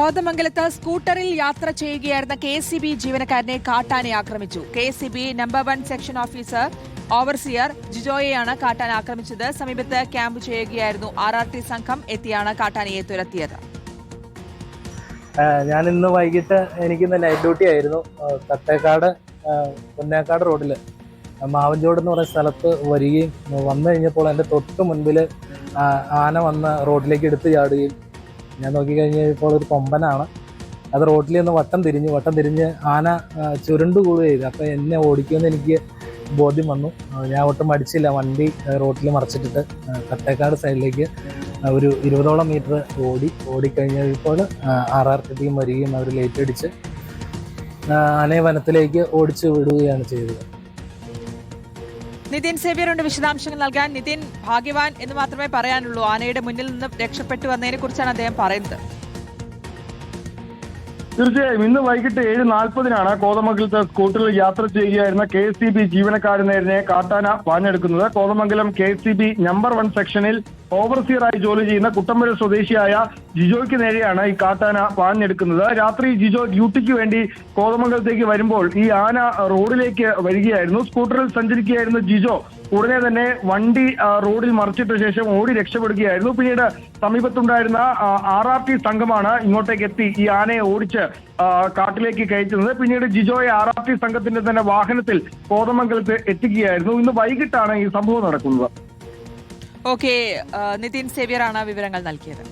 കോതമംഗലത്ത് സ്കൂട്ടറിൽ യാത്ര ചെയ്യുകയായിരുന്ന KCB ജീവനക്കാരനെ കാട്ടാന ആക്രമിച്ചു. KCB number 1 section officer overseer ജിജോയെയാണ് കാട്ടാന ആക്രമിച്ചത്. സമീപത്ത് ക്യാമ്പ് ചെയ്യുകയായിരുന്നു. RRT സംഘം എത്തിയാണ് കാട്ടാനയെ തുരത്തിയത്. ഞാൻ ഇന്ന് വൈകിട്ട് എനിക്കിന്ന് നൈറ്റ് ഡ്യൂട്ടി ആയിരുന്നു. തട്ടേക്കാട് പൊന്നേക്കാട് റോഡിൽ മാവഞ്ചോട് എന്ന് പറയുന്ന സ്ഥലത്ത് വരികയും വന്നു കഴിഞ്ഞപ്പോൾ എൻ്റെ തൊട്ട് മുൻപിൽ ആന വന്ന് റോഡിലേക്ക് എടുത്ത് ചാടുകയും ഞാൻ നോക്കിക്കഴിഞ്ഞപ്പോൾ ഒരു കൊമ്പനാണ്. അത് റോഡിൽ നിന്ന് വട്ടം തിരിഞ്ഞ് ആന ചുരുണ്ടുകൂടുക ചെയ്തു. അപ്പോൾ എന്നെ ഓടിക്കുമെന്ന് എനിക്ക് ബോധ്യം വന്നു. ഞാൻ ഒട്ടും മടിച്ചില്ല. വണ്ടി റോഡിൽ മറിച്ചിട്ടിട്ട് തട്ടേക്കാട് സൈഡിലേക്ക് ഒരു 20ഓളം മീറ്റർ ഓടിക്കഴിഞ്ഞപ്പോൾ RRT ടീം വരികയും അവർ ലേറ്റ് അടിച്ച് ആനയെ വനത്തിലേക്ക് ഓടിച്ചു വിടുകയാണ് ചെയ്തത്. നിതിൻ സേവ്യറുണ്ട് വിശദാംശങ്ങൾ നൽകാൻ. നിതിൻ, ഭാഗ്യവാൻ എന്ന് മാത്രമേ പറയാനുള്ളൂ. ആനയുടെ മുന്നിൽ നിന്ന് രക്ഷപ്പെട്ടു വന്നതിനെ കുറിച്ചാണ് അദ്ദേഹം പറയുന്നത്. തീർച്ചയായും ഇന്ന് വൈകിട്ട് 7:40 കോതമംഗലത്ത് സ്കൂട്ടറിൽ യാത്ര ചെയ്യുകയായിരുന്ന KCB ജീവനക്കാരനെ കാട്ടാന പാഞ്ഞെടുക്കുന്നത്. കോതമംഗലം KCB നമ്പർ 1 സെക്ഷനിൽ ഓവർസിയറായി ജോലി ചെയ്യുന്ന കുട്ടമ്പുര സ്വദേശിയായ ജിജോയ്ക്ക് നേരെയാണ് ഈ കാട്ടാന പാഞ്ഞെടുക്കുന്നത്. രാത്രി ജിജോ ഡ്യൂട്ടിക്ക് വേണ്ടി കോതമംഗലത്തേക്ക് വരുമ്പോൾ ഈ ആന റോഡിലേക്ക് വരികയായിരുന്നു. സ്കൂട്ടറിൽ സഞ്ചരിക്കുകയായിരുന്ന ജിജോ ഉടനെ തന്നെ വണ്ടി റോഡിൽ മറിച്ചിട്ട ശേഷം ഓടി രക്ഷപ്പെടുകയായിരുന്നു. പിന്നീട് സമീപത്തുണ്ടായിരുന്ന RRT സംഘമാണ് ഇങ്ങോട്ടേക്ക് എത്തി ഈ ആനയെ ഓടിച്ച് കാട്ടിലേക്ക് കയറ്റുന്നത്. പിന്നീട് ജിജോയെ RRT സംഘത്തിന്റെ തന്നെ വാഹനത്തിൽ കോതമംഗലത്ത് എത്തിക്കുകയായിരുന്നു. ഇന്ന് വൈകിട്ടാണ് ഈ സംഭവം നടക്കുന്നത്. ഓക്കെ, നിതിൻ സേവ്യറാണ് വിവരങ്ങൾ നൽകിയത്.